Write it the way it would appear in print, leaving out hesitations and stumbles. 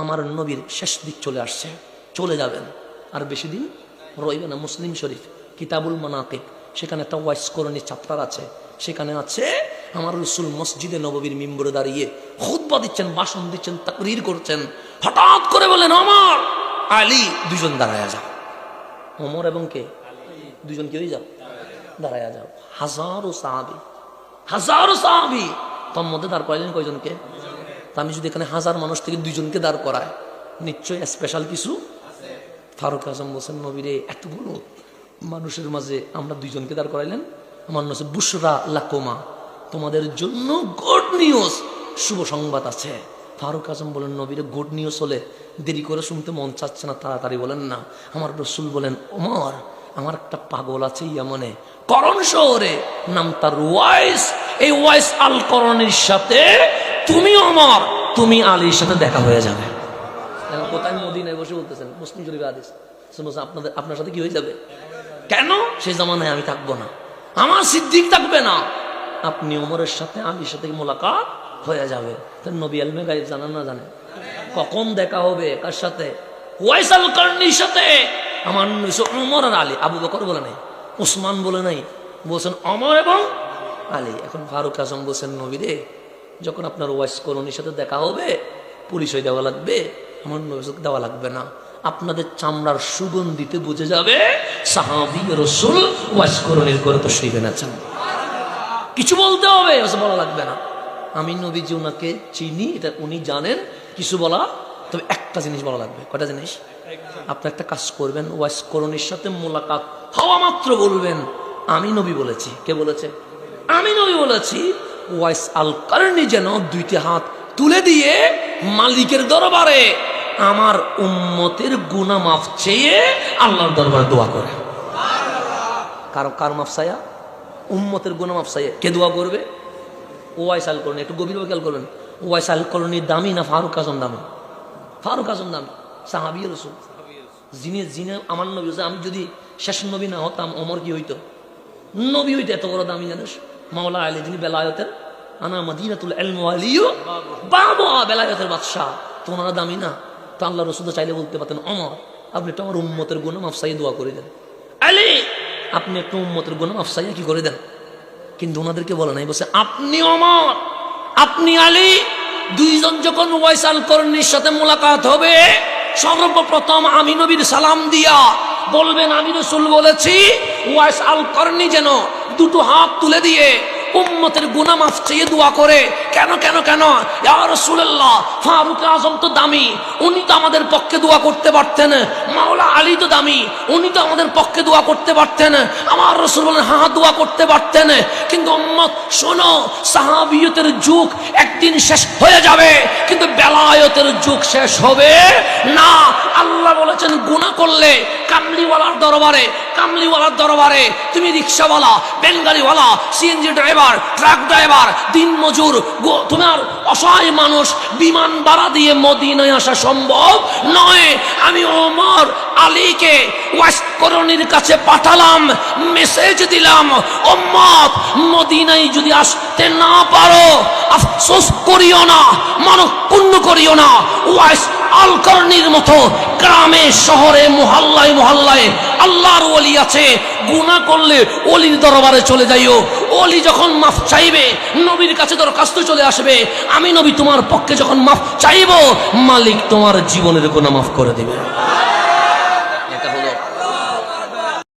আমার নবীর শেষ দিক চলে আসছে, চলে যাবেন, আর বেশি দিন রইবে না। মুসলিম শরীফ কিতাবুল মানাকিব, সেখানে একটা ওয়াইস করণী চ্যাপ্টার আছে, সেখানে আছে আমার রাসূল মসজিদে নববীর মিম্বরে দাঁড়িয়ে খুতবা দিচ্ছেন, ভাষণ দিচ্ছেন, তাকরীর করছেন। হঠাৎ করে বলেন ওমর, আলী, দুজন দাঁড়ায়া যাও। ওমর এবং কে? দুজন কি হয়ে যাও, দাঁড়ায়া যাও। হাজারো সাহাবী তোর মধ্যে দাঁড় করাইলেন কয়জনকে? তা আমি যদি এখানে 1000 মানুষ থেকে 2জনকে দাঁড় করায়, নিশ্চয়ই স্পেশাল কিছু। ফারুক আজম বলছেন, নবীরে এতগুলো মানুষের মাঝে আমরা 2জনকে দাঁড় করাইলেন, আমার নাম হচ্ছে বুশরা লাকুমা, তোমাদের জন্য গুড নিউজ, শুভ সংবাদ আছে। ফারুক আজম বলেন, নবীরে গুড নিউজ হলে দেরি করে শুনতে মন চাচ্ছে না, তাড়াতাড়ি বলেন না। আমার রাসূল বলেন, ওমর, আমার একটা পাগল আছে ইয়ামনে, করণ শহরে, নাম তার ওয়াইস। এই ওয়াইস আল করণের সাথে তুমি ওমর, তুমি আলীর সাথে দেখা হয়ে যাবে। কোথায়? মদিনায় বসে বলতেছেন, মুসলিম শরীফে হাদিস। আপনার সাথে কি হয়ে যাবে? কেন? সেই জামানায় আমি থাকবো না, আমার সিদ্দিক থাকবে না, আপনি ওমরের সাথে আলীর সাথে মোলাকাত হয়ে যাবে। নবী ইলমে গায়ব জানেন না? জানেন। কখন দেখা হবে? কার সাথে? ওয়াইস আল করণীর সাথে। আমার ওমর আর আলী। আবু বকর বলে নাই, উসমান বলে নাই, বলছেন ওমর এবং আলী। এখন ফারুক আজম বলছেন, নবী রে, যখন আপনার ওয়াইস করণীর সাথে দেখা হবে, পরিচয় দেওয়া লাগবে, আমার নবী দেওয়া লাগবে না, আপনাদের চামড়ার সুগন্ধিতে বুঝে যাবে সাহাবী রাসূল ওয়াইস করণীর করে তো শরীফে আছেন। কিছু বলতে হবে, বলা লাগবে না। আমি নবীজি ওনাকে চিনি, এটা উনি জানেন, কিছু বলা, তবে একটা জিনিস বলা লাগবে। কয়টা জিনিস? আপনি একটা কাজ করবেন, ওয়াইস করণীর সাথে মোলাকাত হওয়া মাত্র বলবেন, আমি নবী বলেছি। কে বলেছে? আমি নবী বলেছি। ওয়াইস আল করণী যেন 2টি হাত তুলে দিয়ে মালিকের দরবারে আমার উম্মতের গুনাহ মাফ চেয়ে আল্লাহর দরবারে দোয়া করে। কার মাফ চাইয়া? উম্মতের গুনাহ মাফ চাইয়া। কে দোয়া করবে? ওয়াইস আল করণী। একটু গভীরভাবে খেয়াল করবেন, ওয়াইস আল করণী দামি না ফারুক আজম দামি? ফারুক আজম দামি, সাহাবী রাসূল। যিনি আমার নবী, আমি যদি শেষ নবী না হতাম, ওমর কি হইতো? নবী হইতো। এত বড় দামি জানিস? মাওলা আলী, যিনি বেলায়েতের, আনা মদিনাতুল ইলম ওয়ালিয়্যু বাবা, বেলায়েতের বাদশা, তোমরা দামি না? তো আল্লাহ রাসূল চাইলে বলতে পারতেন, ওমর, আপনি একটু আমার উম্মতের গুনাহ মাফ চাইয়ে দোয়া করে দেন। আলী, আপনি একটু উম্মতের গুনাহ মাফ চাইয়ে কি করে দেন। কিন্তু ওনাদেরকে বলে নাই, বলছে আপনি ওমর, আপনি আলী, 2জন যখন ওয়াইস আল করণীর সাথে মোলাকাত হবে, সর্বপ্রথম আমি নবীর সালাম দিয়া বলবেন, আমি রাসূল বলেছি ওয়াইস আল করণী যেন 2টো হাত তুলে দিয়ে উম্মতের গুনাহ মাফ চেয়ে দোয়া করে। কেন কেন কেন? ইয়া রাসূলুল্লাহ, ফারুক আজম তো দামি, উনি তো আমাদের পক্ষে দোয়া করতে পারতেন। মাওলা আলী তো দামি, উনি তো আমাদের পক্ষে দোয়া করতে পারতেন। আমার রাসূল বলেন, হ্যাঁ, দোয়া করতে পারতেন, কিন্তু উম্মত শোনো, সাহাবিয়তের যুগ একদিন শেষ হয়ে যাবে, কিন্তু বেলায়েতের যুগ শেষ হবে না। আল্লাহ বলেছেন, গুনাহ করলে কামলিওয়ালার দরবারে, কামলিওয়ালার দরবারে তুমি রিকশাওয়ালা, বেঙ্গালিওয়ালা, সিএনজি ড্রাইভার, ট্রাক ড্রাইভার, দিন মজুর, তোমার অসহায় মানুষ, বিমান ভাড়া দিয়ে মদিনায় আসা সম্ভব নয়। আমি ওমর আলীকে ওয়াইস করণীর কাছে পাঠালাম, মেসেজ দিলাম, উম্মত মদিনায় যদি আসতে না পারো, আফসোস করিও না, মনক্ষুণ্ণ করিও না। ওয়াইস আল করণীর মতো গ্রামে শহরে মহল্লায় মহল্লায় আল্লাহর ওলি আছে, গুনাহ করলে ওলির দরবারে চলে যাইও। ওলি যখন মাফ চাইবে, নবীর কাছে দরখাস্ত চলে আসবে, আমি নবী তোমার পক্ষে যখন মাফ চাইবো, মালিক তোমার জীবনের গুনাহ মাফ করে দিবে।